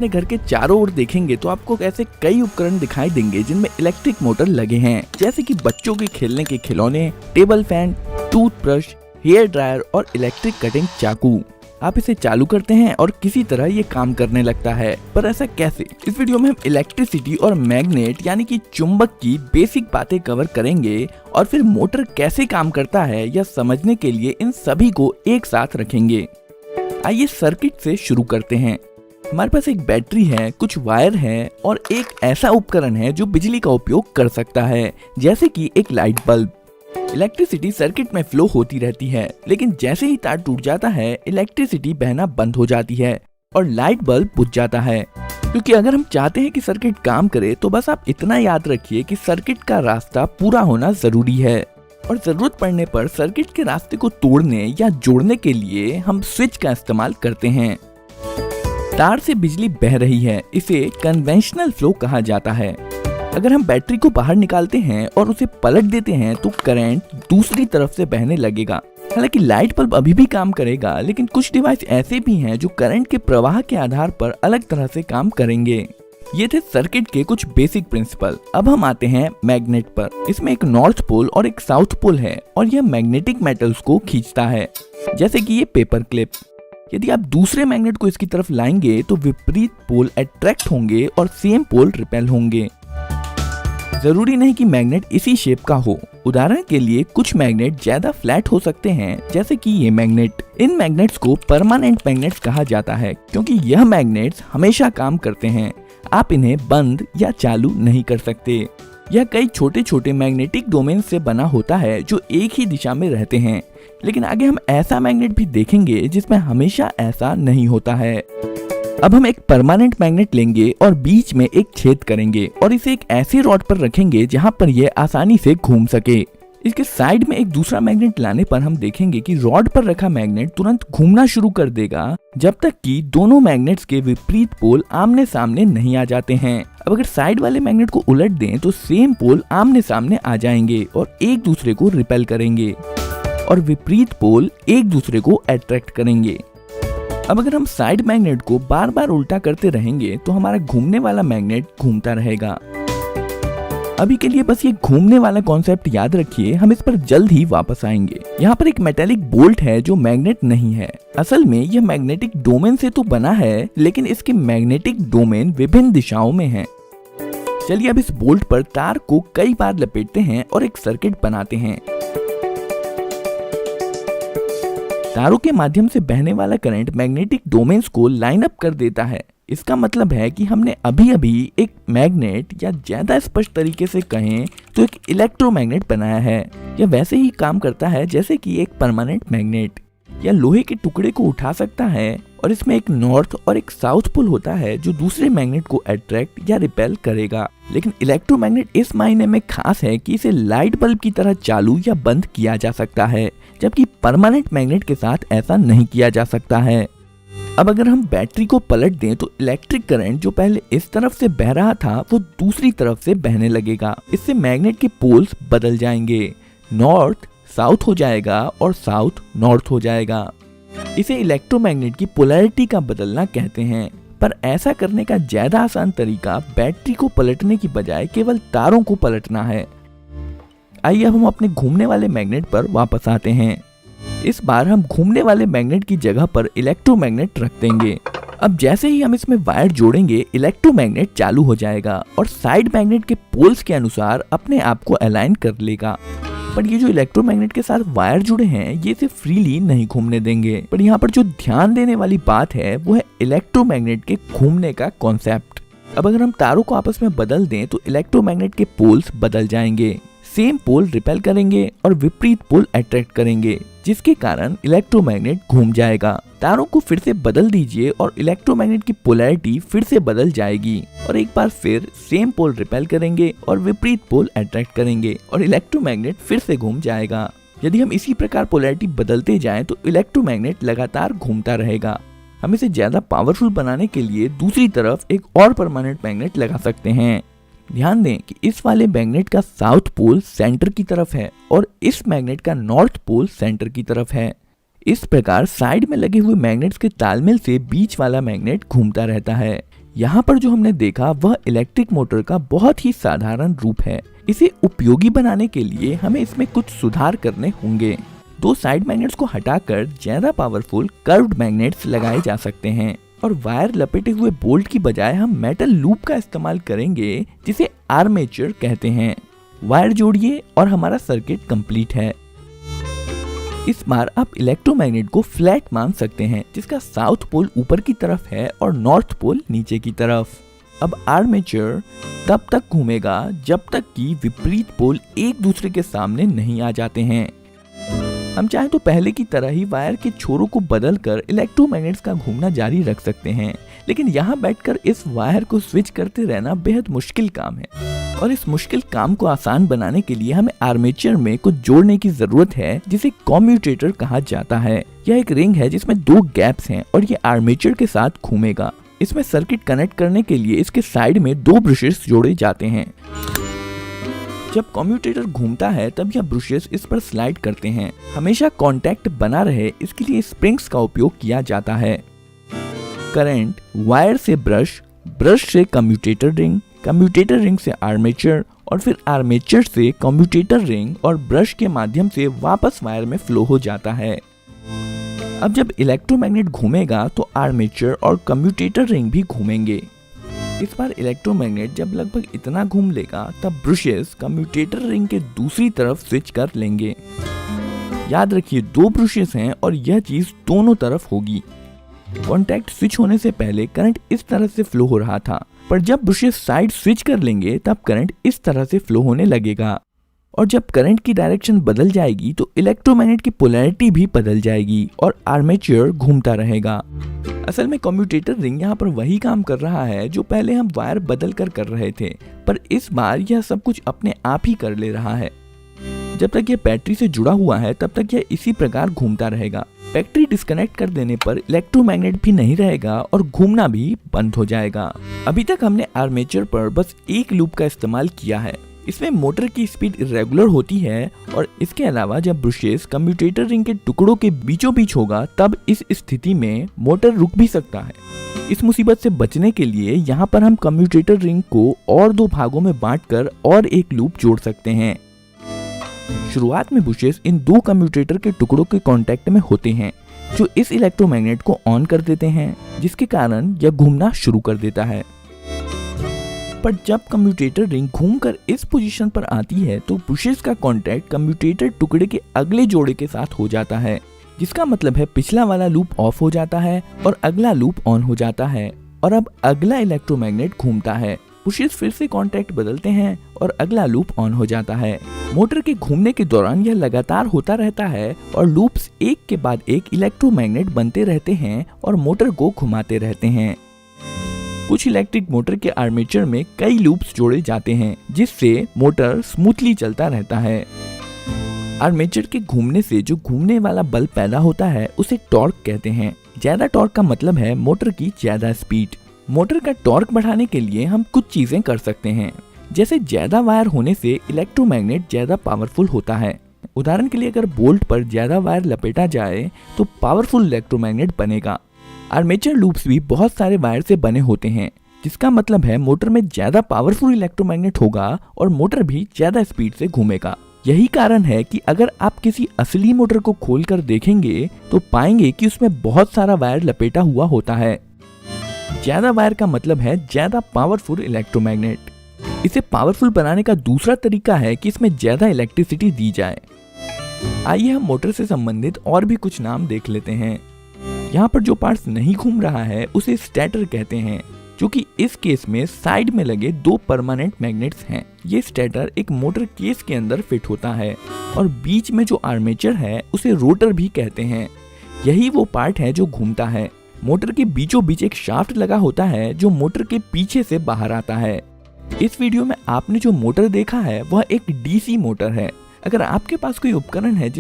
अपने घर के चारों ओर देखेंगे तो आपको ऐसे कई उपकरण दिखाई देंगे जिनमें इलेक्ट्रिक मोटर लगे हैं, जैसे कि बच्चों के खेलने के खिलौने, table fan, toothbrush, hair dryer और इलेक्ट्रिक कटिंग चाकू। आप इसे चालू करते हैं और किसी तरह ये काम करने लगता है, पर ऐसा कैसे? इस वीडियो में हम इलेक्ट्रिसिटी और मैग्नेट यानी कि चुंबक की बेसिक बातें कवर करेंगे और फिर मोटर कैसे काम करता है यह समझने के लिए इन सभी को एक साथ रखेंगे। आइए सर्किट से शुरू करते हैं। हमारे पास एक बैटरी है, कुछ वायर है और एक ऐसा उपकरण है जो बिजली का उपयोग कर सकता है, जैसे कि एक लाइट बल्ब। इलेक्ट्रिसिटी सर्किट में फ्लो होती रहती है, लेकिन जैसे ही तार टूट जाता है इलेक्ट्रिसिटी बहना बंद हो जाती है और लाइट बल्ब बुझ जाता है। क्योंकि अगर हम चाहते हैं कि सर्किट काम करे तो बस आप इतना याद रखिए कि सर्किट का रास्ता पूरा होना जरूरी है और जरूरत पड़ने पर सर्किट के रास्ते को तोड़ने या जोड़ने के लिए हम स्विच का इस्तेमाल करते हैं। तार से बिजली बह रही है, इसे कन्वेंशनल फ्लो कहा जाता है। अगर हम बैटरी को बाहर निकालते हैं और उसे पलट देते हैं तो करंट दूसरी तरफ से बहने लगेगा। हालांकि लाइट बल्ब अभी भी काम करेगा, लेकिन कुछ डिवाइस ऐसे भी हैं जो करंट के प्रवाह के आधार पर अलग तरह से काम करेंगे। ये थे सर्किट के कुछ बेसिक प्रिंसिपल। अब हम आते हैं मैग्नेट पर। इसमें एक नॉर्थ पोल और एक साउथ पोल है और यह मैग्नेटिक मेटल्स को खींचता है, जैसे कि ये पेपर क्लिप। यदि आप दूसरे मैग्नेट को इसकी तरफ लाएंगे तो विपरीत पोल अट्रैक्ट होंगे और सेम पोल रिपेल होंगे। जरूरी नहीं कि मैग्नेट इसी शेप का हो। उदाहरण के लिए कुछ मैग्नेट ज्यादा फ्लैट हो सकते हैं, जैसे कि ये मैग्नेट। इन मैग्नेट्स को परमानेंट मैग्नेट्स कहा जाता है क्योंकि यह मैग्नेट्स हमेशा काम करते हैं। आप इन्हें बंद या चालू नहीं कर सकते। यह कई छोटे छोटे मैग्नेटिक डोमेन से बना होता है जो एक ही दिशा में रहते हैं, लेकिन आगे हम ऐसा मैग्नेट भी देखेंगे जिसमें हमेशा ऐसा नहीं होता है। अब हम एक परमानेंट मैग्नेट लेंगे और बीच में एक छेद करेंगे और इसे एक ऐसे रॉड पर रखेंगे जहां पर यह आसानी से घूम सके। इसके साइड में एक दूसरा मैग्नेट लाने पर हम देखेंगे कि रॉड पर रखा मैग्नेट तुरंत घूमना शुरू कर देगा जब तक कि दोनों मैग्नेट्स के विपरीत पोल आमने सामने नहीं आ जाते हैं। अब अगर साइड वाले मैग्नेट को उलट दें तो सेम पोल आमने सामने आ जाएंगे और एक दूसरे को रिपेल करेंगे और विपरीत पोल एक दूसरे को अट्रैक्ट करेंगे। अब अगर हम साइड मैग्नेट को बार बार उल्टा करते रहेंगे तो हमारा घूमने वाला मैग्नेट घूमता रहेगा। अभी के लिए बस ये घूमने वाला कॉन्सेप्ट याद रखिए, हम इस पर जल्द ही वापस आएंगे। यहाँ पर एक मेटेलिक बोल्ट है जो मैग्नेट नहीं है। असल में यह मैग्नेटिक डोमेन से तो बना है, लेकिन इसके मैग्नेटिक डोमेन विभिन्न दिशाओं में है। चलिए अब इस बोल्ट पर तार को कई बार लपेटते हैं और एक सर्किट बनाते हैं। तारों के माध्यम से बहने वाला करंट मैग्नेटिक डोमेन्स को लाइन अप कर देता है। इसका मतलब है कि हमने अभी अभी एक मैग्नेट, या ज्यादा स्पष्ट तरीके से कहें तो एक इलेक्ट्रोमैग्नेट बनाया है। यह वैसे ही काम करता है जैसे कि एक परमानेंट मैग्नेट। यह लोहे के टुकड़े को उठा सकता है और इसमें एक नॉर्थ और एक साउथ पोल होता है जो दूसरे मैग्नेट को अट्रैक्ट या रिपेल करेगा। लेकिन इलेक्ट्रोमैग्नेट इस मायने में खास है कि इसे लाइट बल्ब की तरह चालू या बंद किया जा सकता है, जबकि परमानेंट मैग्नेट के साथ ऐसा नहीं किया जा सकता है। अब अगर हम बैटरी को पलट दें तो इलेक्ट्रिक करंट जो पहले इस तरफ से बह रहा था वो दूसरी तरफ से बहने लगेगा। इससे मैग्नेट के पोल्स बदल जाएंगे, नॉर्थ साउथ हो जाएगा और साउथ नॉर्थ हो जाएगा। इसे इलेक्ट्रोमैग्नेट की पोलैरिटी का बदलना कहते हैं। पर ऐसा करने का ज्यादा आसान तरीका बैटरी को पलटने की बजाय केवल तारों को पलटना है। आइए अब हम अपने घूमने वाले मैग्नेट पर वापस आते हैं। इस बार हम घूमने वाले मैग्नेट की जगह पर इलेक्ट्रोमैग्नेट रख देंगे। अब जैसे ही हम इसमें वायर जोड़ेंगे इलेक्ट्रोमैग्नेट चालू हो जाएगा और साइड मैग्नेट के पोल्स के अनुसार अपने आप को अलाइन कर लेगा। पर ये जो इलेक्ट्रोमैग्नेट के साथ वायर जुड़े हैं ये इसे फ्रीली नहीं घूमने देंगे। पर यहाँ पर जो ध्यान देने वाली बात है वो है इलेक्ट्रोमैग्नेट के घूमने का कॉन्सेप्ट। अब अगर हम तारों को आपस में बदल दें तो इलेक्ट्रोमैग्नेट के पोल्स बदल जाएंगे। सेम पोल रिपेल करेंगे और विपरीत पोल अट्रैक्ट करेंगे, जिसके कारण इलेक्ट्रोमैग्नेट घूम जाएगा। तारों को फिर से बदल दीजिए और इलेक्ट्रोमैग्नेट की पोलैरिटी फिर से बदल जाएगी और एक बार फिर सेम पोल रिपेल करेंगे और विपरीत पोल अट्रैक्ट करेंगे और इलेक्ट्रोमैग्नेट फिर से घूम जाएगा। यदि हम इसी प्रकार पोलैरिटी बदलते जाएं तो इलेक्ट्रोमैग्नेट लगातार घूमता रहेगा। हम इसे ज्यादा पावरफुल बनाने के लिए दूसरी तरफ एक और परमानेंट मैग्नेट लगा सकते हैं। ध्यान दें कि इस वाले मैग्नेट का साउथ पोल सेंटर की तरफ है और इस मैग्नेट का नॉर्थ पोल सेंटर की तरफ है। इस प्रकार साइड में लगे हुए मैग्नेट्स के तालमेल से बीच वाला मैग्नेट घूमता रहता है। यहाँ पर जो हमने देखा वह इलेक्ट्रिक मोटर का बहुत ही साधारण रूप है। इसे उपयोगी बनाने के लिए हमें इसमें कुछ सुधार करने होंगे। दो साइड मैग्नेट्स को हटाकर ज्यादा पावरफुल कर्व्ड मैग्नेट्स लगाए जा सकते हैं और वायर लपेटे हुए बोल्ट की बजाय हम मेटल लूप का इस्तेमाल करेंगे जिसे आर्मेचर कहते हैं। वायर जोड़िए और हमारा सर्किट कंप्लीट है। इस बार आप इलेक्ट्रोमैग्नेट को फ्लैट मान सकते हैं जिसका साउथ पोल ऊपर की तरफ है और नॉर्थ पोल नीचे की तरफ। अब आर्मेचर तब तक घूमेगा जब तक कि विपरीत पोल एक दूसरे के सामने नहीं आ जाते हैं। हम चाहे तो पहले की तरह ही वायर के छोरों को बदलकर इलेक्ट्रोमैग्नेट्स का घूमना जारी रख सकते हैं, लेकिन यहाँ बैठकर इस वायर को स्विच करते रहना बेहद मुश्किल काम है और इस मुश्किल काम को आसान बनाने के लिए हमें आर्मेचर में कुछ जोड़ने की जरूरत है जिसे कम्यूटेटर कहा जाता है। यह एक रिंग है जिसमें दो गैप्स हैं और ये आर्मेचर के साथ घूमेगा। इसमें सर्किट कनेक्ट करने के लिए इसके साइड में दो ब्रशेस जोड़े जाते हैं। जब कम्यूटेटर घूमता है तब यह ब्रशेस इस पर स्लाइड करते हैं। हमेशा कांटेक्ट बना रहे इसके लिए स्प्रिंग्स का उपयोग किया जाता है। करंट वायर से ब्रश, ब्रश से कम्यूटेटर रिंग से आर्मेचर और फिर आर्मेचर से कम्यूटेटर रिंग और ब्रश के माध्यम से वापस वायर में फ्लो हो जाता है। अब जब इलेक्ट्रोमैग्नेट घूमेगा तो आर्मेचर और कम्यूटेटर रिंग भी घूमेंगे। इस बार इलेक्ट्रोमैग्नेट जब लगभग इतना घूम लेगा तब ब्रशेस कम्यूटेटर रिंग के दूसरी तरफ स्विच कर लेंगे। याद रखिए दो ब्रशेस हैं और यह चीज दोनों तरफ होगी। कॉन्टैक्ट स्विच होने से पहले करंट इस तरह से फ्लो हो रहा था, पर जब ब्रशेस साइड स्विच कर लेंगे तब करंट इस तरह से फ्लो होने लगेगा और जब करंट की डायरेक्शन बदल जाएगी तो इलेक्ट्रोमैग्नेट की पोलैरिटी भी बदल जाएगी और आर्मेचर घूमता रहेगा। असल में कम्यूटेटर रिंग यहाँ पर वही काम कर रहा है जो पहले हम वायर बदल कर रहे थे, पर इस बार यह सब कुछ अपने आप ही कर ले रहा है। जब तक यह बैटरी से जुड़ा हुआ है तब तक यह इसी प्रकार घूमता रहेगा। बैटरी डिस्कनेक्ट कर देने पर इलेक्ट्रोमैग्नेट भी नहीं रहेगा और घूमना भी बंद हो जाएगा। अभी तक हमने आर्मेचर पर बस एक लूप का इस्तेमाल किया है। इसमें मोटर की स्पीड इरेगुलर होती है और इसके अलावा जब ब्रशेस कम्यूटेटर रिंग के टुकड़ों के बीचों बीच होगा तब इस स्थिति में मोटर रुक भी सकता है। इस मुसीबत से बचने के लिए यहाँ पर हम कम्यूटेटर रिंग को और दो भागों में बांटकर और एक लूप जोड़ सकते हैं। शुरुआत में ब्रशेस इन दो कम्यूटेटर के टुकड़ों के कांटेक्ट में होते हैं जो इस इलेक्ट्रोमैग्नेट को ऑन कर देते हैं, जिसके कारण यह घूमना शुरू कर देता है। पर जब कम्यूटेटर रिंग घूमकर इस पोजीशन पर आती है तो ब्रशेस का कांटेक्ट कम्यूटेटर टुकड़े के अगले जोड़े के साथ हो जाता है, जिसका मतलब है पिछला वाला लूप ऑफ हो जाता है और अगला लूप ऑन हो जाता है और अब अगला इलेक्ट्रोमैग्नेट घूमता है। ब्रशेस फिर से कांटेक्ट बदलते हैं और अगला लूप ऑन हो जाता है। मोटर के घूमने के दौरान यह लगातार होता रहता है और लूप्स एक के बाद एक इलेक्ट्रोमैग्नेट बनते रहते हैं और मोटर को घुमाते रहते हैं। कुछ इलेक्ट्रिक मोटर के आर्मेचर में कई लूप्स जोड़े जाते हैं जिससे मोटर स्मूथली चलता रहता है। आर्मेचर के घूमने से जो घूमने वाला बल पैदा होता है उसे टॉर्क कहते हैं। ज्यादा टॉर्क का मतलब है मोटर की ज्यादा स्पीड। मोटर का टॉर्क बढ़ाने के लिए हम कुछ चीजें कर सकते हैं, जैसे ज्यादा वायर होने से इलेक्ट्रोमैग्नेट ज्यादा पावरफुल होता है। उदाहरण के लिए अगर बोल्ट पर ज्यादा वायर लपेटा जाए तो पावरफुल इलेक्ट्रोमैग्नेट बनेगा। आर्मेचर लूप्स भी बहुत सारे वायर से बने होते हैं, जिसका मतलब है मोटर में ज्यादा पावरफुल इलेक्ट्रोमैग्नेट होगा और मोटर भी ज्यादा स्पीड से घूमेगा। यही कारण है कि अगर आप किसी असली मोटर को खोलकर देखेंगे तो पाएंगे कि उसमें बहुत सारा वायर लपेटा हुआ होता है। ज्यादा वायर का मतलब है ज्यादा पावरफुल इलेक्ट्रोमैग्नेट। इसे पावरफुल बनाने का दूसरा तरीका है कि इसमें ज्यादा इलेक्ट्रिसिटी दी जाए। आइए हम मोटर से संबंधित और भी कुछ नाम देख लेते हैं। यहाँ पर जो पार्ट्स नहीं घूम रहा है उसे स्टेटर कहते हैं, जो कि इस केस में साइड में लगे दो परमानेंट मैग्नेट्स हैं। ये स्टेटर एक मोटर केस के अंदर फिट होता है और बीच में जो आर्मेचर है उसे रोटर भी कहते हैं। यही वो पार्ट है जो घूमता है। मोटर के बीचों बीच एक शाफ्ट लगा होता है जो मोटर के पीछे से बाहर आता है। इस वीडियो में आपने जो मोटर देखा है वह एक डीसी मोटर है। अगर आपके पास कोई उपकरण है